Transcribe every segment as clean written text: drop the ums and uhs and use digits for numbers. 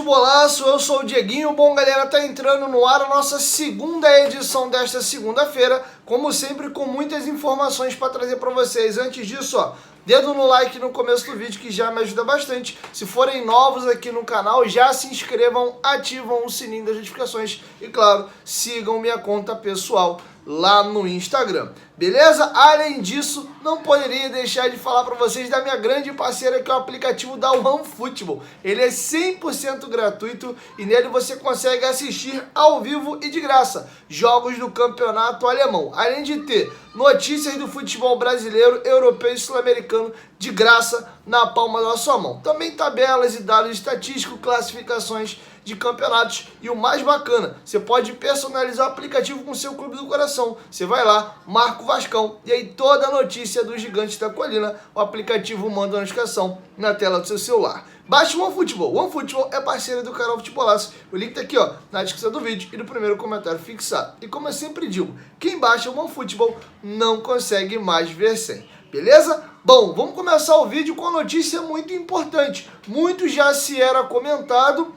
Futebolaço, eu sou o Dieguinho. Bom, galera, tá entrando no ar a nossa segunda edição desta segunda-feira, como sempre com muitas informações para trazer para vocês. Antes disso, ó, dedo no like no começo do vídeo que já me ajuda bastante. Se forem novos aqui no canal, já se inscrevam, ativam o sininho das notificações e, claro, sigam minha conta pessoal lá no Instagram, beleza? Além disso, não poderia deixar de falar para vocês da minha grande parceira, que é o aplicativo da OneFootball. Ele é 100% gratuito e nele você consegue assistir ao vivo e de graça jogos do campeonato alemão, além de ter notícias do futebol brasileiro, europeu e sul-americano de graça na palma da sua mão. Também tabelas e dados estatísticos, classificações de campeonatos e o mais bacana, você pode personalizar o aplicativo com seu clube do coração. Você vai lá, marca o Vascão e aí toda a notícia dos gigantes da colina, o aplicativo manda a notificação na tela do seu celular. Baixe o OneFootball. O OneFootball é parceiro do canal Futebolaço. O link tá aqui, ó, na descrição do vídeo e no primeiro comentário fixado. E como eu sempre digo, quem baixa o OneFootball não consegue mais ver sem. Beleza? Bom, vamos começar o vídeo com uma notícia muito importante. Muito já se era comentado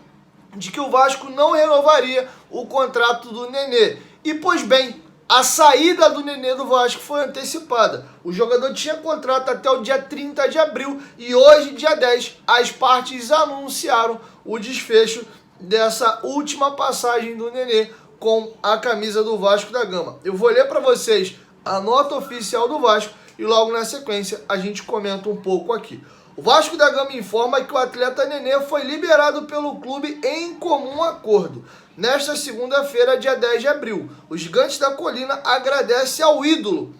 de que o Vasco não renovaria o contrato do Nenê. E, pois bem, a saída do Nenê do Vasco foi antecipada. O jogador tinha contrato até o dia 30 de abril e hoje, dia 10, as partes anunciaram o desfecho dessa última passagem do Nenê com a camisa do Vasco da Gama. Eu vou ler para vocês a nota oficial do Vasco e logo na sequência a gente comenta um pouco aqui. O Vasco da Gama informa que o atleta Nenê foi liberado pelo clube em comum acordo. Nesta segunda-feira, dia 10 de abril, os Gigantes da Colina agradecem ao ídolo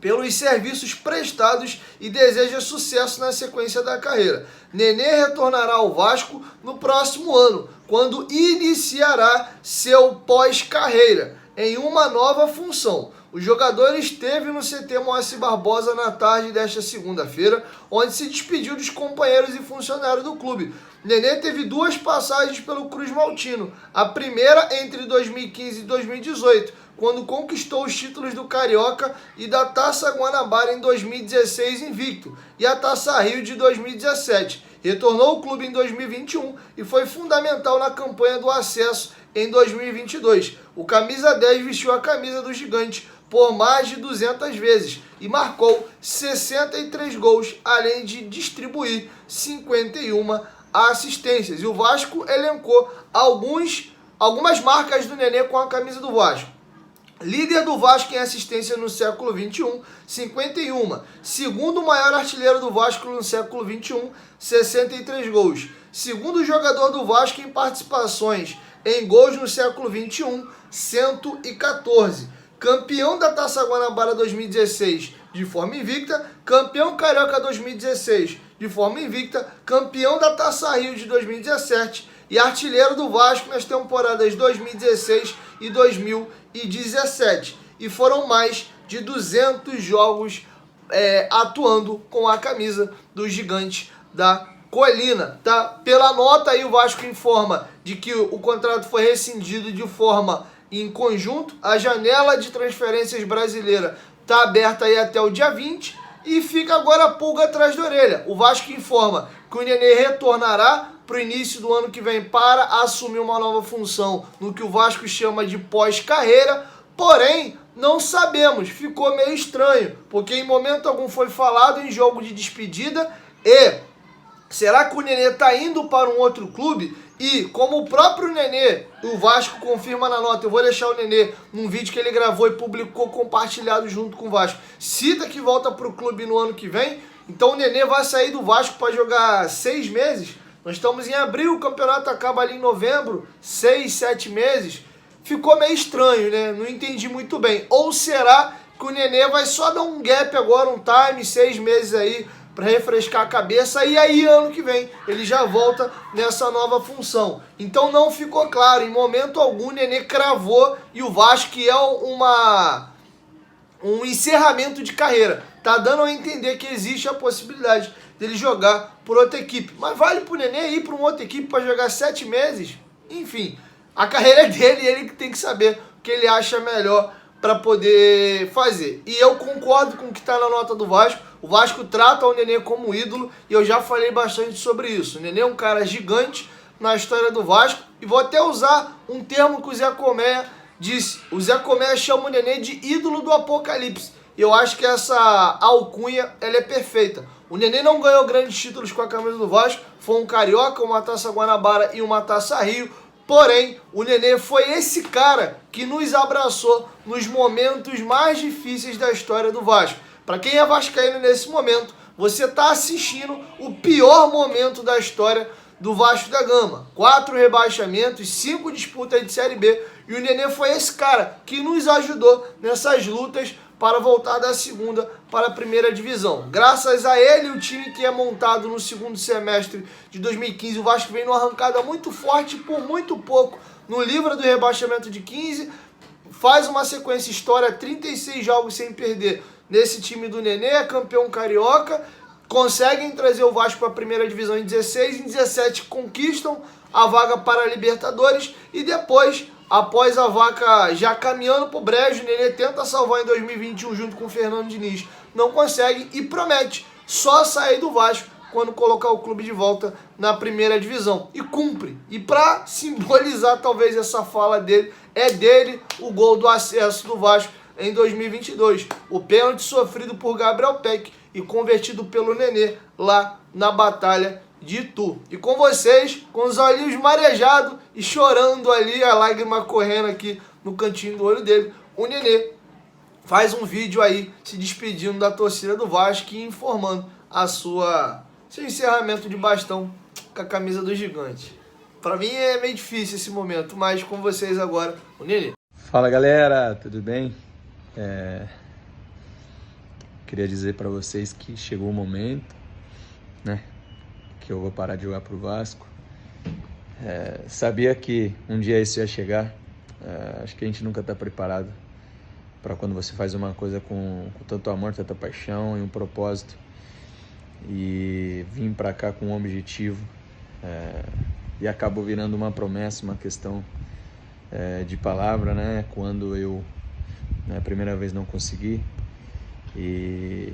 pelos serviços prestados e deseja sucesso na sequência da carreira. Nenê retornará ao Vasco no próximo ano, quando iniciará seu pós-carreira em uma nova função. O jogador esteve no CT Moacir Barbosa na tarde desta segunda-feira, onde se despediu dos companheiros e funcionários do clube. Nenê teve duas passagens pelo Cruz Maltino, a primeira entre 2015 e 2018, quando conquistou os títulos do Carioca e da Taça Guanabara em 2016 invicto, e a Taça Rio de 2017. Retornou ao clube em 2021 e foi fundamental na campanha do acesso em 2022. O camisa 10 vestiu a camisa do Gigante por mais de 200 vezes e marcou 63 gols, além de distribuir 51 assistências. E o Vasco elencou algumas marcas do Nenê com a camisa do Vasco. Líder do Vasco em assistência no século XXI, 51. Segundo maior artilheiro do Vasco no século XXI, 63 gols. Segundo jogador do Vasco em participações em gols no século XXI, 114. Campeão da Taça Guanabara 2016 de forma invicta, campeão Carioca 2016 de forma invicta, campeão da Taça Rio de 2017 e artilheiro do Vasco nas temporadas 2016 e 2017. E foram mais de 200 jogos atuando com a camisa dos Gigantes da Colina, tá? Pela nota aí o Vasco informa de que o contrato foi rescindido de forma em conjunto. A janela de transferências brasileira está aberta aí até o dia 20 e fica agora a pulga atrás da orelha. O Vasco informa que o Nenê retornará para o início do ano que vem para assumir uma nova função no que o Vasco chama de pós-carreira, porém não sabemos, ficou meio estranho, porque em momento algum foi falado em jogo de despedida e será que o Nenê está indo para um outro clube? E como o próprio Nenê, o Vasco confirma na nota, eu vou deixar o Nenê num vídeo que ele gravou e publicou compartilhado junto com o Vasco, cita que volta para o clube no ano que vem, então o Nenê vai sair do Vasco para jogar 6 meses, nós estamos em abril, o campeonato acaba ali em novembro, 6, 7 meses, ficou meio estranho, né? Não entendi muito bem. Ou será que o Nenê vai só dar um gap agora, um time, 6 meses aí, para refrescar a cabeça, e aí ano que vem ele já volta nessa nova função. Então não ficou claro, em momento algum o Nenê cravou e o Vasco que é um encerramento de carreira. Tá dando a entender que existe a possibilidade dele jogar por outra equipe. Mas vale pro Nenê ir para uma outra equipe para jogar 7 meses? Enfim, a carreira é dele e ele que tem que saber o que ele acha melhor para poder fazer. E eu concordo com o que está na nota do Vasco. O Vasco trata o Nenê como ídolo e eu já falei bastante sobre isso. O Nenê é um cara gigante, na história do Vasco. E vou até usar um termo que o Zé Colmeia disse. O Zé Colmeia chama o Nenê de ídolo do apocalipse. E eu acho que essa alcunha, ela é perfeita. O Nenê não ganhou grandes títulos com a camisa do Vasco. Foi um Carioca, uma Taça Guanabara e uma Taça Rio. Porém, o Nenê foi esse cara que nos abraçou nos momentos mais difíceis da história do Vasco. Para quem é vascaíno nesse momento, você está assistindo o pior momento da história do Vasco da Gama. 4 rebaixamentos, 5 disputas de Série B. E o Nenê foi esse cara que nos ajudou nessas lutas para voltar da segunda para a primeira divisão. Graças a ele, o time que é montado no segundo semestre de 2015, o Vasco vem numa arrancada muito forte, por muito pouco, no livro do rebaixamento de 15, faz uma sequência história, 36 jogos sem perder nesse time do Nenê, é campeão carioca, conseguem trazer o Vasco para a primeira divisão em 16, em 17 conquistam a vaga para a Libertadores e depois, após a vaca já caminhando para o brejo, o Nenê tenta salvar em 2021 junto com o Fernando Diniz, não consegue e promete só sair do Vasco quando colocar o clube de volta na primeira divisão. E cumpre. E para simbolizar talvez essa fala dele, é dele o gol do acesso do Vasco em 2022. O pênalti sofrido por Gabriel Peck e convertido pelo Nenê lá na Batalha de Itu. E com vocês, com os olhinhos marejados e chorando ali, a lágrima correndo aqui no cantinho do olho dele, o Nenê faz um vídeo aí se despedindo da torcida do Vasco e informando seu encerramento de bastão com a camisa do Gigante. Para mim é meio difícil esse momento, mas com vocês agora, o Nenê. Fala galera, tudo bem? Queria dizer para vocês que chegou o momento, né, que eu vou parar de jogar pro Vasco. Sabia que um dia isso ia chegar. Acho que a gente nunca está preparado para quando você faz uma coisa com tanto amor, tanta paixão e um propósito. E vim para cá com um objetivo e acabou virando uma promessa, uma questão de palavra, né? Quando eu, a primeira vez, não consegui e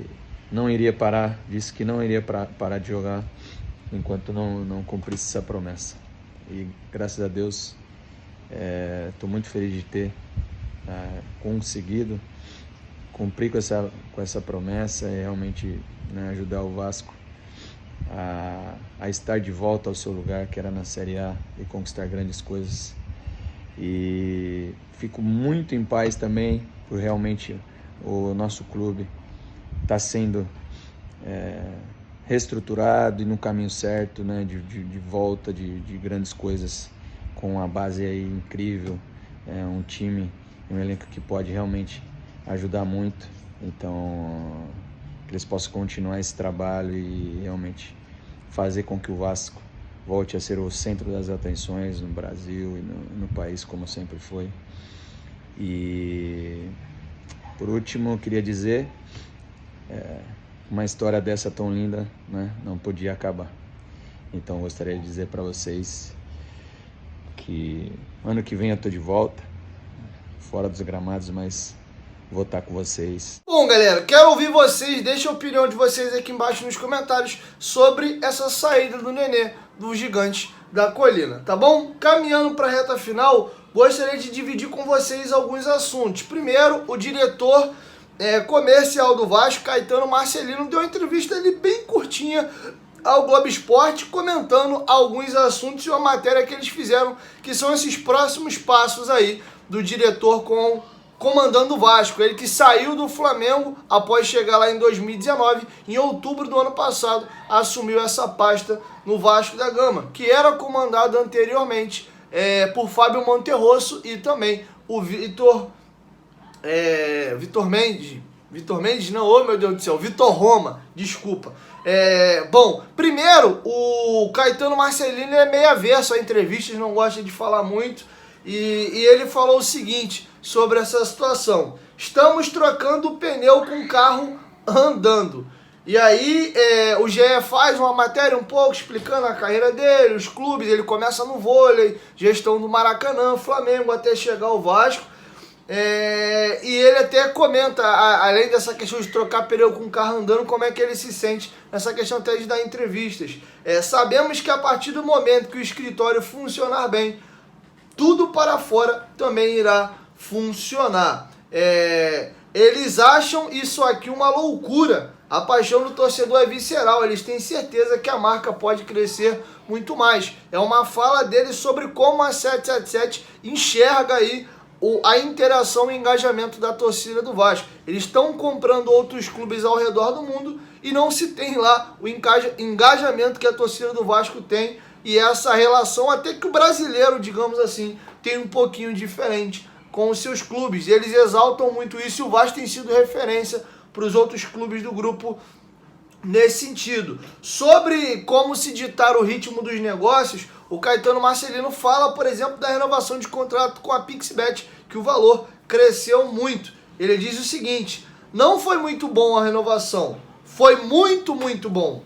não iria parar, disse que não iria parar de jogar enquanto não cumprisse essa promessa. E graças a Deus estou muito feliz de ter conseguido cumprir com essa promessa e realmente, né, ajudar o Vasco a estar de volta ao seu lugar, que era na Série A, e conquistar grandes coisas. E fico muito em paz também por realmente o nosso clube estar sendo reestruturado e no caminho certo, né, de volta de grandes coisas, com uma base aí incrível, um time, um elenco que pode realmente ajudar muito. Então, que eles possam continuar esse trabalho e realmente fazer com que o Vasco volte a ser o centro das atenções no Brasil e no país, como sempre foi. E por último, eu queria dizer, uma história dessa tão linda, né, não podia acabar. Então eu gostaria de dizer para vocês que ano que vem eu tô de volta, fora dos gramados, mas vou estar com vocês. Bom, galera, quero ouvir vocês, deixa a opinião de vocês aqui embaixo nos comentários sobre essa saída do Nenê, do Gigante da Colina, tá bom? Caminhando para a reta final, gostaria de dividir com vocês alguns assuntos. Primeiro, o diretor comercial do Vasco, Caetano Marcelino, deu uma entrevista ali bem curtinha ao Globo Esporte, comentando alguns assuntos e uma matéria que eles fizeram, que são esses próximos passos aí do diretor comandando o Vasco. Ele que saiu do Flamengo após chegar lá em 2019, em outubro do ano passado, assumiu essa pasta no Vasco da Gama, que era comandado anteriormente por Fábio Monterroso e também o Vitor Roma, desculpa. Bom, primeiro, o Caetano Marcelino é meio avesso a entrevistas, não gosta de falar muito, e ele falou o seguinte sobre essa situação: estamos trocando o pneu com o carro andando. E aí o GE faz uma matéria um pouco explicando a carreira dele, os clubes. Ele começa no vôlei, gestão do Maracanã, Flamengo, até chegar ao Vasco. E ele até comenta, além dessa questão de trocar pneu com o carro andando, como é que ele se sente nessa questão até de dar entrevistas. Sabemos que a partir do momento que o escritório funcionar bem, tudo para fora também irá funcionar. Eles acham isso aqui uma loucura. A paixão do torcedor é visceral. Eles têm certeza que a marca pode crescer muito mais. É uma fala deles sobre como a 777 enxerga aí a interação e engajamento da torcida do Vasco. Eles estão comprando outros clubes ao redor do mundo e não se tem lá o engajamento que a torcida do Vasco tem, e essa relação até que o brasileiro, digamos assim, tem um pouquinho diferente com os seus clubes. Eles exaltam muito isso e o Vasco tem sido referência para os outros clubes do grupo nesse sentido. Sobre como se ditar o ritmo dos negócios, o Caetano Marcelino fala, por exemplo, da renovação de contrato com a Pixbet, que o valor cresceu muito. Ele diz o seguinte: não foi muito bom a renovação, foi muito, muito bom.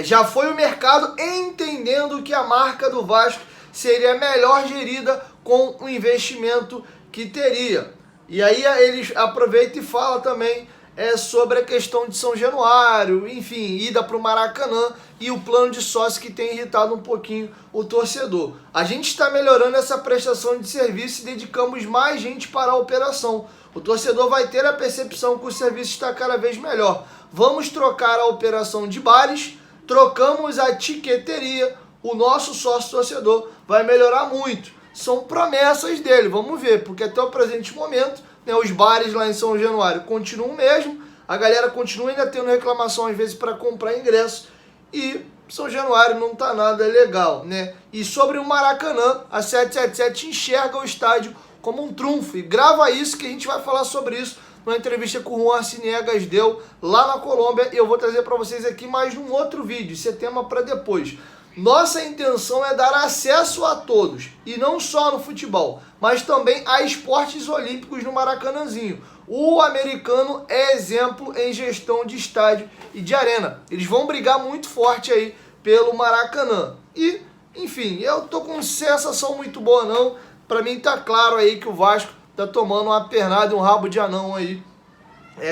Já foi o mercado entendendo que a marca do Vasco seria melhor gerida com o investimento que teria. E aí ele aproveita e fala também sobre a questão de São Januário, enfim, ida para o Maracanã e o plano de sócio que tem irritado um pouquinho o torcedor. A gente está melhorando essa prestação de serviço e dedicamos mais gente para a operação. O torcedor vai ter a percepção que o serviço está cada vez melhor. Vamos trocar a operação de bares, trocamos a tiqueteria, o nosso sócio torcedor vai melhorar muito. São promessas dele, vamos ver, porque até o presente momento, os bares lá em São Januário continuam mesmo, a galera continua ainda tendo reclamação às vezes para comprar ingresso, e São Januário não tá nada legal, né? E sobre o Maracanã, a 777 enxerga o estádio como um trunfo, e grava isso que a gente vai falar sobre isso numa entrevista que o Juan Arciniegas deu lá na Colômbia, e eu vou trazer para vocês aqui mais num outro vídeo, isso é tema para depois. Nossa intenção é dar acesso a todos, e não só no futebol, mas também a esportes olímpicos no Maracanãzinho. O americano é exemplo em gestão de estádio e de arena. Eles vão brigar muito forte aí pelo Maracanã. E, enfim, eu tô com sensação muito boa não. Pra mim tá claro aí que o Vasco tá tomando uma pernada e um rabo de anão aí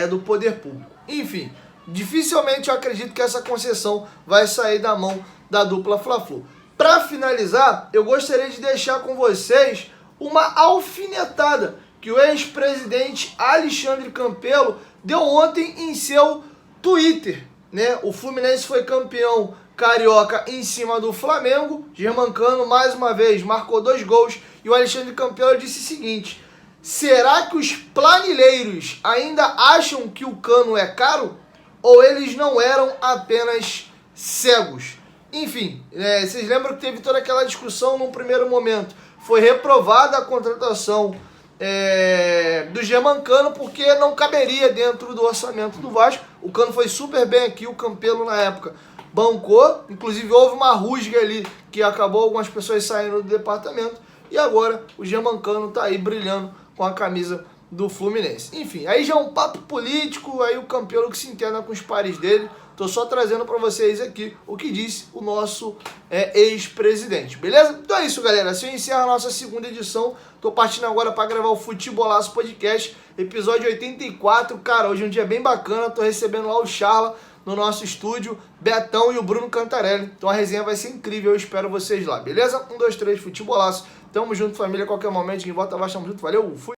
do poder público. Enfim, dificilmente eu acredito que essa concessão vai sair da mão da dupla Fla-Flu. Para finalizar, eu gostaria de deixar com vocês uma alfinetada que o ex-presidente Alexandre Campelo deu ontem em seu Twitter, né? O Fluminense foi campeão carioca em cima do Flamengo. Germancano, mais uma vez, marcou 2 gols. E o Alexandre Campelo disse o seguinte: será que os planilheiros ainda acham que o Cano é caro? Ou eles não eram apenas cegos? Enfim, vocês lembram que teve toda aquela discussão num primeiro momento. Foi reprovada a contratação do Germancano porque não caberia dentro do orçamento do Vasco. O Cano foi super bem aqui, o Campelo na época bancou. Inclusive houve uma rusga ali que acabou algumas pessoas saindo do departamento. E agora o Germancano tá aí brilhando com a camisa do Fluminense. Enfim, aí já é um papo político, aí o Campelo que se entenda com os pares dele. Tô só trazendo para vocês aqui o que disse o nosso ex-presidente, beleza? Então é isso, galera. Assim eu encerro a nossa segunda edição. Tô partindo agora para gravar o Futebolaço Podcast, episódio 84. Cara, hoje é um dia bem bacana. Tô recebendo lá o Charla no nosso estúdio, Betão e o Bruno Cantarelli. Então a resenha vai ser incrível. Eu espero vocês lá, beleza? 1, 2, 3, Futebolaço. Tamo junto, família. A qualquer momento, quem volta, vai, tamo junto. Valeu, fui!